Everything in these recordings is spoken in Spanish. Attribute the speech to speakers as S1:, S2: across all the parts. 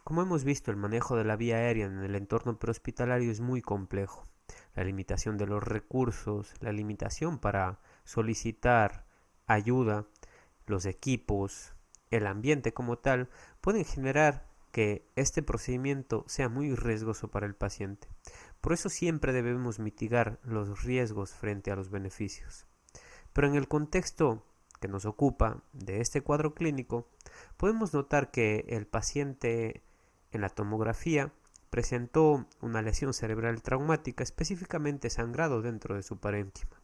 S1: Como hemos visto, el manejo de la vía aérea en el entorno prehospitalario es muy complejo. La limitación de los recursos, la limitación para solicitar ayuda, los equipos, el ambiente como tal, pueden generar que este procedimiento sea muy riesgoso para el paciente. Por eso siempre debemos mitigar los riesgos frente a los beneficios. Pero en el contexto que nos ocupa de este cuadro clínico, podemos notar que el paciente en la tomografía presentó una lesión cerebral traumática, específicamente sangrado dentro de su parénquima.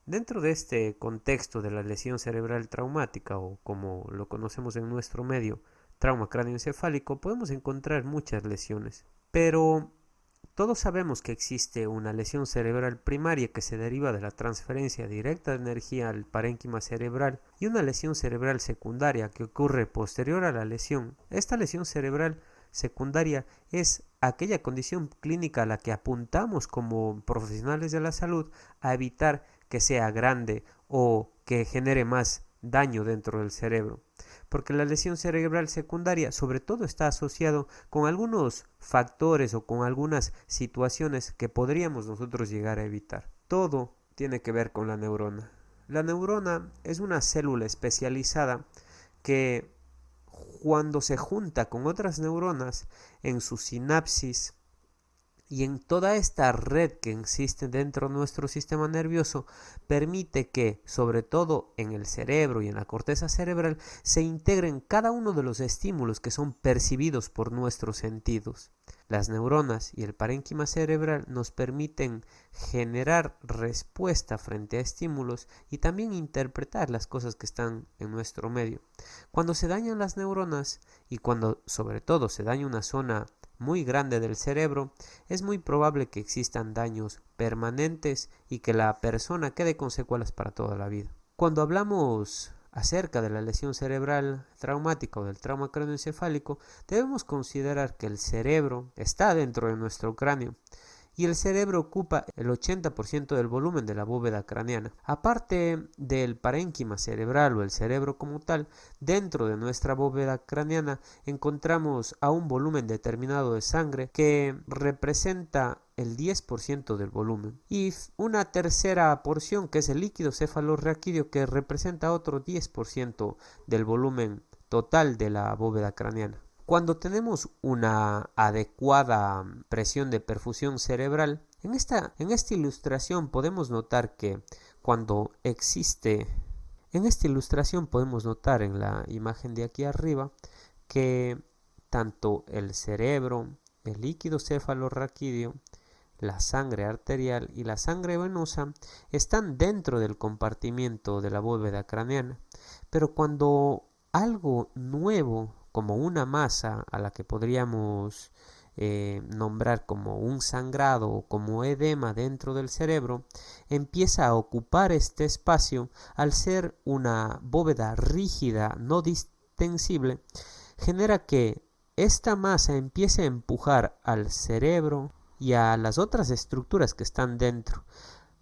S1: Dentro de este contexto de la lesión cerebral traumática, o como lo conocemos en nuestro medio, trauma cráneoencefálico, podemos encontrar muchas lesiones. Pero todos sabemos que existe una lesión cerebral primaria que se deriva de la transferencia directa de energía al parénquima cerebral y una lesión cerebral secundaria que ocurre posterior a la lesión. Esta lesión cerebral secundaria es aquella condición clínica a la que apuntamos como profesionales de la salud a evitar que sea grande o que genere más daño dentro del cerebro, porque la lesión cerebral secundaria sobre todo está asociado con algunos factores o con algunas situaciones que podríamos nosotros llegar a evitar. Todo tiene que ver con la neurona. La neurona es una célula especializada que cuando se junta con otras neuronas en su sinapsis y en toda esta red que existe dentro de nuestro sistema nervioso, permite que, sobre todo en el cerebro y en la corteza cerebral, se integren cada uno de los estímulos que son percibidos por nuestros sentidos. Las neuronas y el parénquima cerebral nos permiten generar respuesta frente a estímulos y también interpretar las cosas que están en nuestro medio. Cuando se dañan las neuronas y cuando sobre todo se daña una zona muy grande del cerebro, es muy probable que existan daños permanentes y que la persona quede con secuelas para toda la vida. Cuando hablamos acerca de la lesión cerebral traumática o del trauma craneoencefálico, debemos considerar que el cerebro está dentro de nuestro cráneo y el cerebro ocupa el 80% del volumen de la bóveda craneana. Aparte del parénquima cerebral o el cerebro como tal, dentro de nuestra bóveda craneana encontramos a un volumen determinado de sangre que representa el 10% del volumen y una tercera porción que es el líquido cefalorraquídeo que representa otro 10% del volumen total de la bóveda craneana. Cuando tenemos una adecuada presión de perfusión cerebral, en esta ilustración podemos notar que cuando existe, en esta ilustración podemos notar en la imagen de aquí arriba que tanto el cerebro, el líquido cefalorraquídeo, la sangre arterial y la sangre venosa están dentro del compartimiento de la bóveda craneana, pero cuando algo nuevo como una masa a la que podríamos nombrar como un sangrado o como edema dentro del cerebro, empieza a ocupar este espacio al ser una bóveda rígida, no distensible, genera que esta masa empiece a empujar al cerebro y a las otras estructuras que están dentro.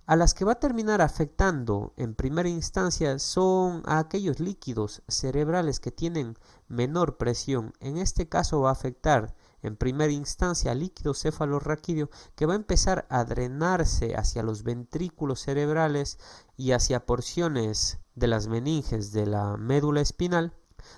S1: A las que va a terminar afectando en primera instancia son a aquellos líquidos cerebrales que tienen menor presión. En este caso va a afectar en primera instancia al líquido cefalorraquídeo que va a empezar a drenarse hacia los ventrículos cerebrales y hacia porciones de las meninges de la médula espinal,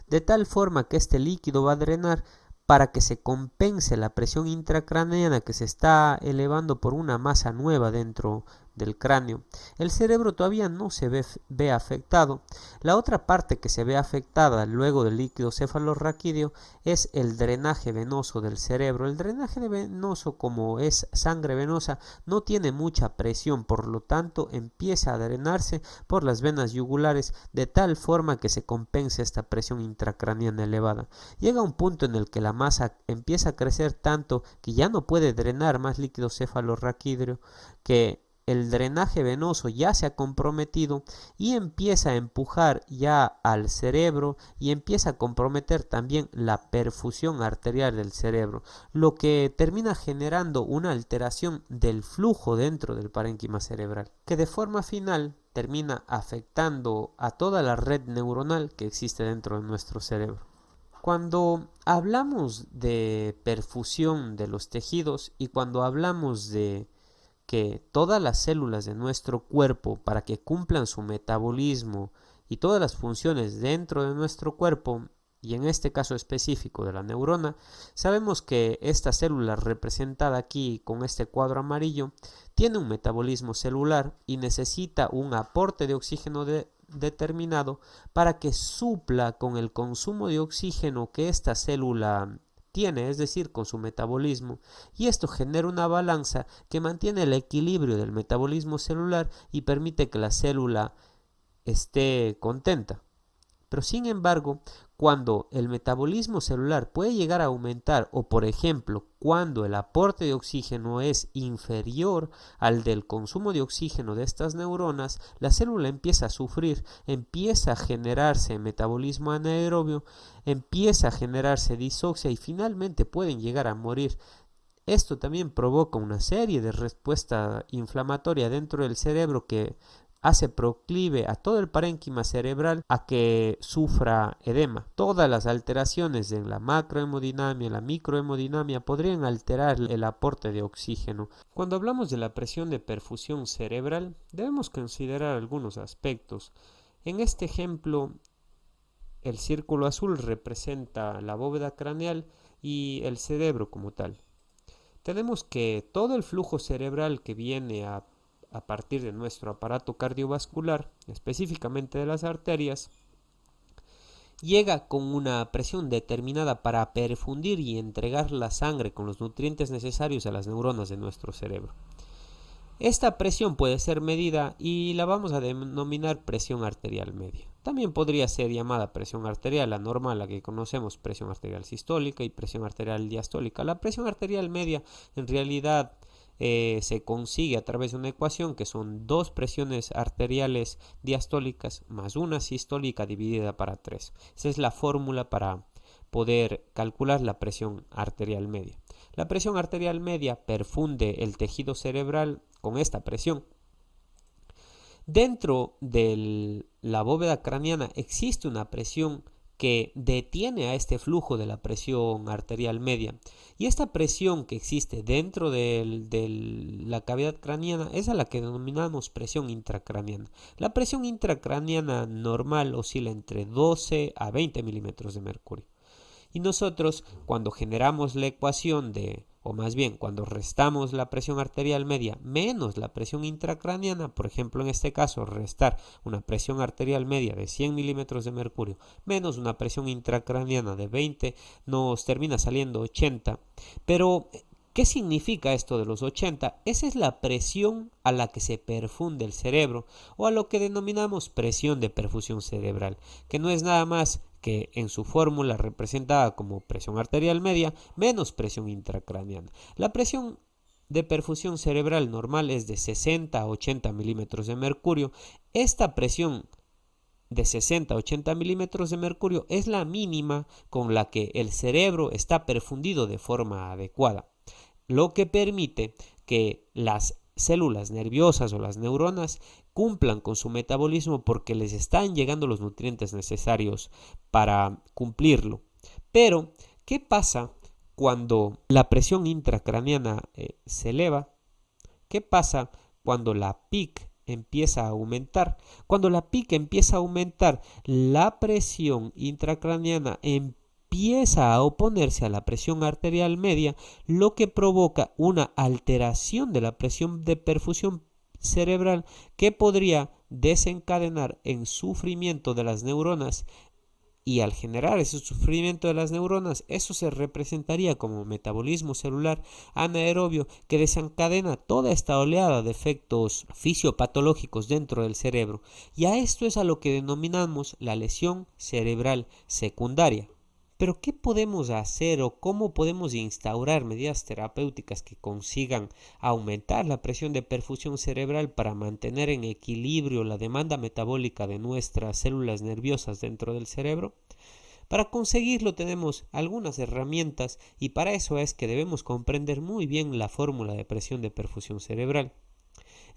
S1: de tal forma que este líquido va a drenar para que se compense la presión intracraneana que se está elevando por una masa nueva dentro del cráneo. El cerebro todavía no se ve afectado. La otra parte que se ve afectada luego del líquido cefalorraquídeo es el drenaje venoso del cerebro. El drenaje venoso, como es sangre venosa, no tiene mucha presión, por lo tanto empieza a drenarse por las venas yugulares de tal forma que se compense esta presión intracraneana elevada. Llega un punto en el que la masa empieza a crecer tanto que ya no puede drenar más líquido cefalorraquídeo, que el drenaje venoso ya se ha comprometido y empieza a empujar ya al cerebro y empieza a comprometer también la perfusión arterial del cerebro, lo que termina generando una alteración del flujo dentro del parénquima cerebral, que de forma final termina afectando a toda la red neuronal que existe dentro de nuestro cerebro. Cuando hablamos de perfusión de los tejidos y cuando hablamos de que todas las células de nuestro cuerpo, para que cumplan su metabolismo y todas las funciones dentro de nuestro cuerpo, y en este caso específico de la neurona, sabemos que esta célula representada aquí con este cuadro amarillo tiene un metabolismo celular y necesita un aporte de oxígeno determinado para que supla con el consumo de oxígeno que esta célula tiene, es decir, con su metabolismo, y esto genera una balanza que mantiene el equilibrio del metabolismo celular y permite que la célula esté contenta. Pero sin embargo, cuando el metabolismo celular puede llegar a aumentar o por ejemplo cuando el aporte de oxígeno es inferior al del consumo de oxígeno de estas neuronas, la célula empieza a sufrir, empieza a generarse metabolismo anaerobio, empieza a generarse disoxia y finalmente pueden llegar a morir. Esto también provoca una serie de respuesta inflamatoria dentro del cerebro que hace proclive a todo el parénquima cerebral a que sufra edema. Todas las alteraciones en la macrohemodinamia y la microhemodinamia podrían alterar el aporte de oxígeno. Cuando hablamos de la presión de perfusión cerebral, debemos considerar algunos aspectos. En este ejemplo, el círculo azul representa la bóveda craneal y el cerebro como tal. Tenemos que todo el flujo cerebral que viene a partir de nuestro aparato cardiovascular, específicamente de las arterias, llega con una presión determinada para perfundir y entregar la sangre con los nutrientes necesarios a las neuronas de nuestro cerebro. Esta presión puede ser medida y la vamos a denominar presión arterial media. También podría ser llamada presión arterial anormal, la que conocemos, presión arterial sistólica y presión arterial diastólica. La presión arterial media en realidad se consigue a través de una ecuación que son dos presiones arteriales diastólicas más una sistólica dividida para 3. Esa es la fórmula para poder calcular la presión arterial media. La presión arterial media perfunde el tejido cerebral con esta presión. Dentro de la bóveda craneana existe una presión que detiene a este flujo de la presión arterial media. Y esta presión que existe dentro de la cavidad craneana es a la que denominamos presión intracraneana. La presión intracraneana normal oscila entre 12 a 20 milímetros de mercurio. Y nosotros, cuando generamos la ecuación o más bien cuando restamos la presión arterial media menos la presión intracraneana, por ejemplo en este caso restar una presión arterial media de 100 milímetros de mercurio menos una presión intracraneana de 20, nos termina saliendo 80. Pero ¿qué significa esto de los 80? Esa es la presión a la que se perfunde el cerebro o a lo que denominamos presión de perfusión cerebral, que no es nada más que en su fórmula representada como presión arterial media menos presión intracraneana. La presión de perfusión cerebral normal es de 60 a 80 milímetros de mercurio. Esta presión de 60 a 80 milímetros de mercurio es la mínima con la que el cerebro está perfundido de forma adecuada, lo que permite que las células nerviosas o las neuronas cumplan con su metabolismo porque les están llegando los nutrientes necesarios para cumplirlo. Pero, ¿qué pasa cuando la presión intracraneana se eleva? ¿Qué pasa cuando la PIC empieza a aumentar? Cuando la PIC empieza a aumentar, la presión intracraneana empieza a oponerse a la presión arterial media, lo que provoca una alteración de la presión de perfusión cerebral que podría desencadenar en sufrimiento de las neuronas, y al generar ese sufrimiento de las neuronas, eso se representaría como metabolismo celular anaerobio que desencadena toda esta oleada de efectos fisiopatológicos dentro del cerebro, y a esto es a lo que denominamos la lesión cerebral secundaria. Pero ¿qué podemos hacer o cómo podemos instaurar medidas terapéuticas que consigan aumentar la presión de perfusión cerebral para mantener en equilibrio la demanda metabólica de nuestras células nerviosas dentro del cerebro? Para conseguirlo tenemos algunas herramientas y para eso es que debemos comprender muy bien la fórmula de presión de perfusión cerebral.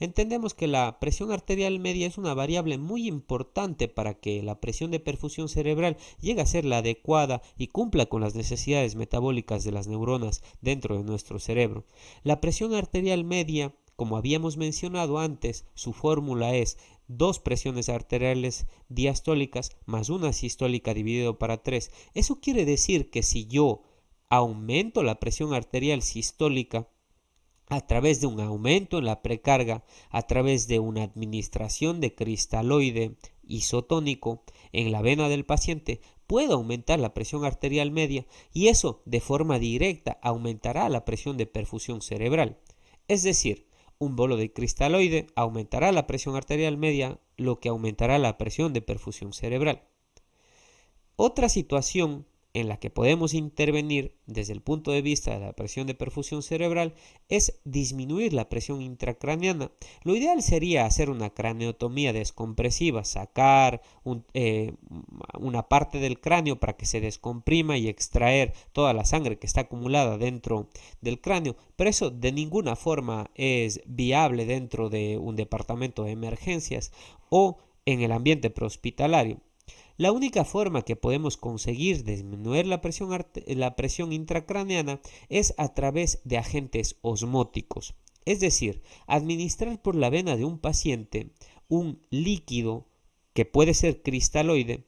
S1: Entendemos que la presión arterial media es una variable muy importante para que la presión de perfusión cerebral llegue a ser la adecuada y cumpla con las necesidades metabólicas de las neuronas dentro de nuestro cerebro. La presión arterial media, como habíamos mencionado antes, su fórmula es 2 presiones arteriales diastólicas más una sistólica dividido para 3. Eso quiere decir que si yo aumento la presión arterial sistólica a través de un aumento en la precarga, a través de una administración de cristaloide isotónico en la vena del paciente, puedo aumentar la presión arterial media y eso de forma directa aumentará la presión de perfusión cerebral. Es decir, un bolo de cristaloide aumentará la presión arterial media, lo que aumentará la presión de perfusión cerebral. Otra situación en la que podemos intervenir desde el punto de vista de la presión de perfusión cerebral es disminuir la presión intracraneana. Lo ideal sería hacer una craneotomía descompresiva, sacar una parte del cráneo para que se descomprima y extraer toda la sangre que está acumulada dentro del cráneo, pero eso de ninguna forma es viable dentro de un departamento de emergencias o en el ambiente prehospitalario. La única forma que podemos conseguir disminuir la presión intracraneana es a través de agentes osmóticos, es decir, administrar por la vena de un paciente un líquido que puede ser cristaloide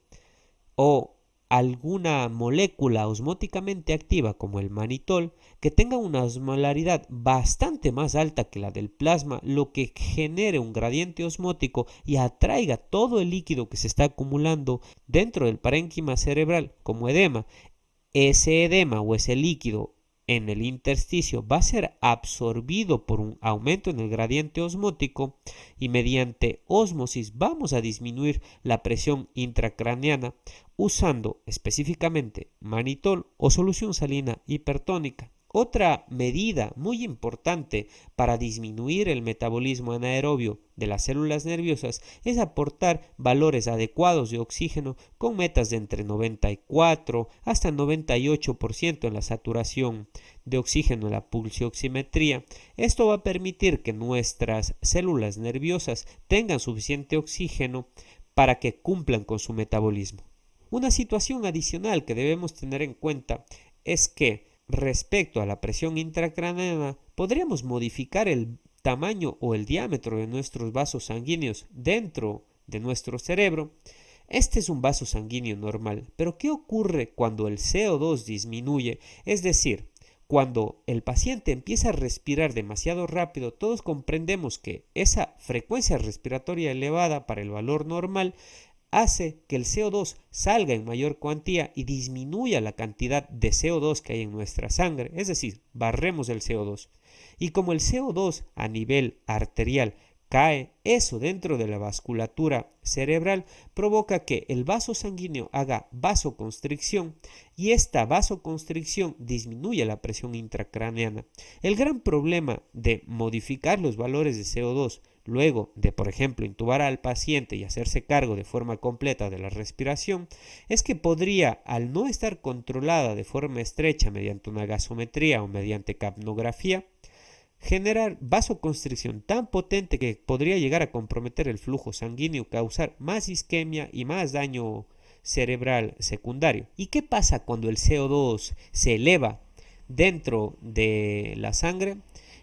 S1: o alguna molécula osmóticamente activa como el manitol que tenga una osmolaridad bastante más alta que la del plasma, lo que genere un gradiente osmótico y atraiga todo el líquido que se está acumulando dentro del parénquima cerebral como edema. Ese edema o ese líquido en el intersticio va a ser absorbido por un aumento en el gradiente osmótico y mediante ósmosis vamos a disminuir la presión intracraneana usando específicamente manitol o solución salina hipertónica. Otra medida muy importante para disminuir el metabolismo anaerobio de las células nerviosas es aportar valores adecuados de oxígeno con metas de entre 94 hasta 98% en la saturación de oxígeno en la pulsioximetría. Esto va a permitir que nuestras células nerviosas tengan suficiente oxígeno para que cumplan con su metabolismo. Una situación adicional que debemos tener en cuenta es que respecto a la presión intracraneana, podríamos modificar el tamaño o el diámetro de nuestros vasos sanguíneos dentro de nuestro cerebro. Este es un vaso sanguíneo normal, pero ¿qué ocurre cuando el CO2 disminuye? Es decir, cuando el paciente empieza a respirar demasiado rápido, todos comprendemos que esa frecuencia respiratoria elevada para el valor normal hace que el CO2 salga en mayor cuantía y disminuya la cantidad de CO2 que hay en nuestra sangre, es decir, barremos el CO2. Y como el CO2 a nivel arterial cae, eso dentro de la vasculatura cerebral provoca que el vaso sanguíneo haga vasoconstricción y esta vasoconstricción disminuye la presión intracraneana. El gran problema de modificar los valores de CO2 luego de, por ejemplo, intubar al paciente y hacerse cargo de forma completa de la respiración, es que podría, al no estar controlada de forma estrecha mediante una gasometría o mediante capnografía, generar vasoconstricción tan potente que podría llegar a comprometer el flujo sanguíneo, causar más isquemia y más daño cerebral secundario. ¿Y qué pasa cuando el CO2 se eleva dentro de la sangre?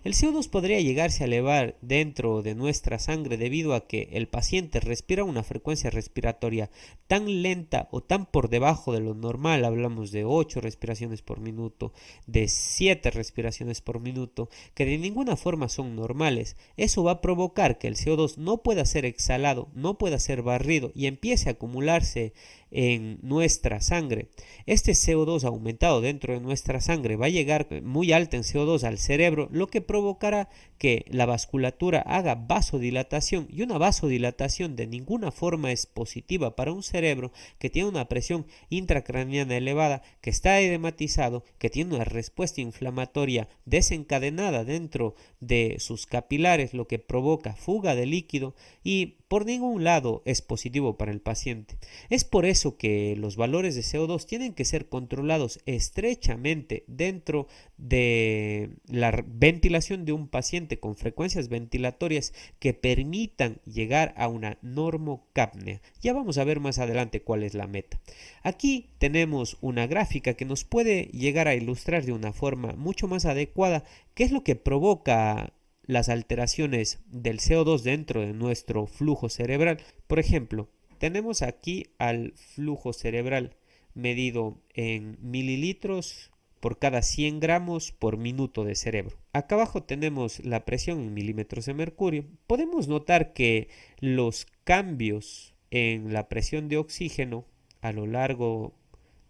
S1: El CO2 podría llegarse a elevar dentro de nuestra sangre debido a que el paciente respira a una frecuencia respiratoria tan lenta o tan por debajo de lo normal, hablamos de 8 respiraciones por minuto, de 7 respiraciones por minuto, que de ninguna forma son normales. Eso va a provocar que el CO2 no pueda ser exhalado, no pueda ser barrido y empiece a acumularse en nuestra sangre. Este CO2 aumentado dentro de nuestra sangre va a llegar muy alta en CO2 al cerebro, lo que provocará que la vasculatura haga vasodilatación, y una vasodilatación de ninguna forma es positiva para un cerebro que tiene una presión intracraneana elevada, que está edematizado, que tiene una respuesta inflamatoria desencadenada dentro de sus capilares, lo que provoca fuga de líquido y por ningún lado es positivo para el paciente. Es por eso que los valores de CO2 tienen que ser controlados estrechamente dentro de la ventilación investigación de un paciente con frecuencias ventilatorias que permitan llegar a una normocapnia. Ya vamos a ver más adelante cuál es la meta. Aquí tenemos una gráfica que nos puede llegar a ilustrar de una forma mucho más adecuada qué es lo que provoca las alteraciones del CO2 dentro de nuestro flujo cerebral. Por ejemplo, tenemos aquí al flujo cerebral medido en mililitros por cada 100 gramos por minuto de cerebro. Acá abajo tenemos la presión en milímetros de mercurio. Podemos notar que los cambios en la presión de oxígeno a lo largo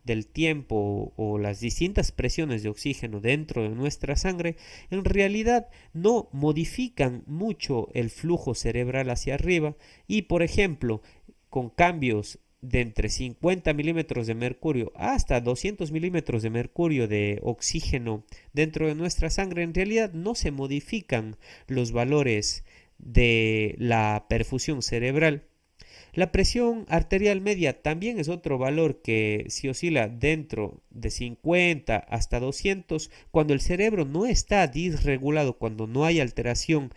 S1: del tiempo o las distintas presiones de oxígeno dentro de nuestra sangre en realidad no modifican mucho el flujo cerebral hacia arriba y, por ejemplo, con cambios de entre 50 milímetros de mercurio hasta 200 milímetros de mercurio de oxígeno dentro de nuestra sangre, en realidad no se modifican los valores de la perfusión cerebral. La presión arterial media también es otro valor que si oscila dentro de 50 hasta 200 cuando el cerebro no está disregulado, cuando no hay alteración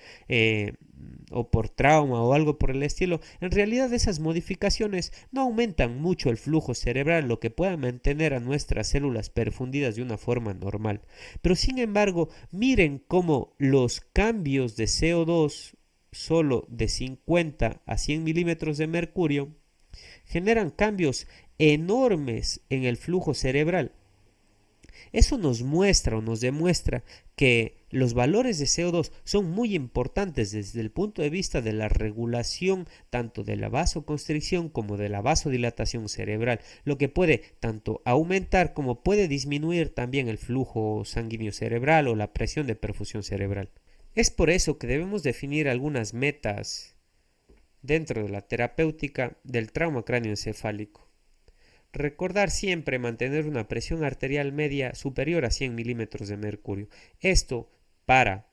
S1: o por trauma o algo por el estilo. En realidad esas modificaciones no aumentan mucho el flujo cerebral, lo que pueda mantener a nuestras células perfundidas de una forma normal. Pero sin embargo, miren cómo los cambios de CO2 solo de 50 a 100 milímetros de mercurio generan cambios enormes en el flujo cerebral. Eso nos muestra o nos demuestra que los valores de CO2 son muy importantes desde el punto de vista de la regulación tanto de la vasoconstricción como de la vasodilatación cerebral, lo que puede tanto aumentar como puede disminuir también el flujo sanguíneo cerebral o la presión de perfusión cerebral. Es por eso que debemos definir algunas metas dentro de la terapéutica del trauma cráneoencefálico. Recordar siempre mantener una presión arterial media superior a 100 milímetros de mercurio. Esto para,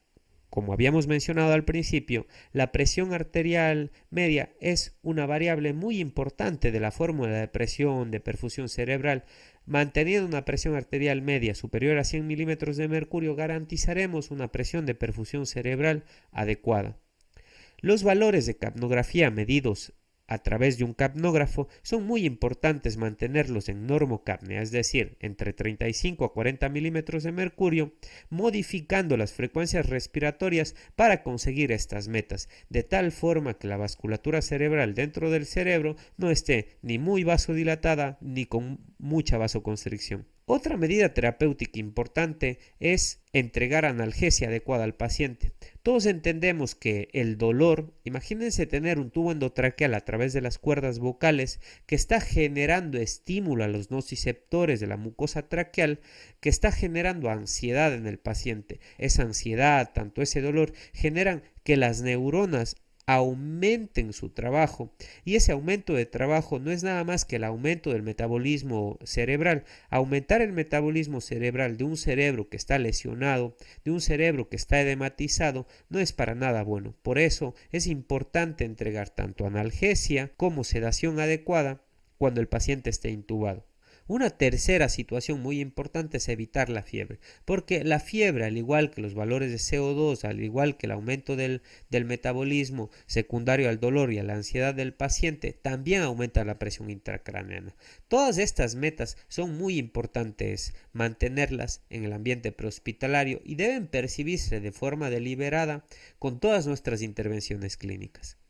S1: como habíamos mencionado al principio, la presión arterial media es una variable muy importante de la fórmula de presión de perfusión cerebral. Manteniendo una presión arterial media superior a 100 milímetros de mercurio, garantizaremos una presión de perfusión cerebral adecuada. Los valores de capnografía medidos a través de un capnógrafo son muy importantes mantenerlos en normocapnia, es decir, entre 35 a 40 milímetros de mercurio, modificando las frecuencias respiratorias para conseguir estas metas, de tal forma que la vasculatura cerebral dentro del cerebro no esté ni muy vasodilatada ni con mucha vasoconstricción. Otra medida terapéutica importante es entregar analgesia adecuada al paciente. Todos entendemos que el dolor, imagínense tener un tubo endotraqueal a través de las cuerdas vocales que está generando estímulo a los nociceptores de la mucosa traqueal, que está generando ansiedad en el paciente. Esa ansiedad, tanto ese dolor, generan que las neuronas aumenten su trabajo y ese aumento de trabajo no es nada más que el aumento del metabolismo cerebral. Aumentar el metabolismo cerebral de un cerebro que está lesionado, de un cerebro que está edematizado, no es para nada bueno. Por eso es importante entregar tanto analgesia como sedación adecuada cuando el paciente esté intubado. Una tercera situación muy importante es evitar la fiebre, porque la fiebre, al igual que los valores de CO2, al igual que el aumento del metabolismo secundario al dolor y a la ansiedad del paciente, también aumenta la presión intracraneana. Todas estas metas son muy importantes mantenerlas en el ambiente prehospitalario y deben percibirse de forma deliberada con todas nuestras intervenciones clínicas.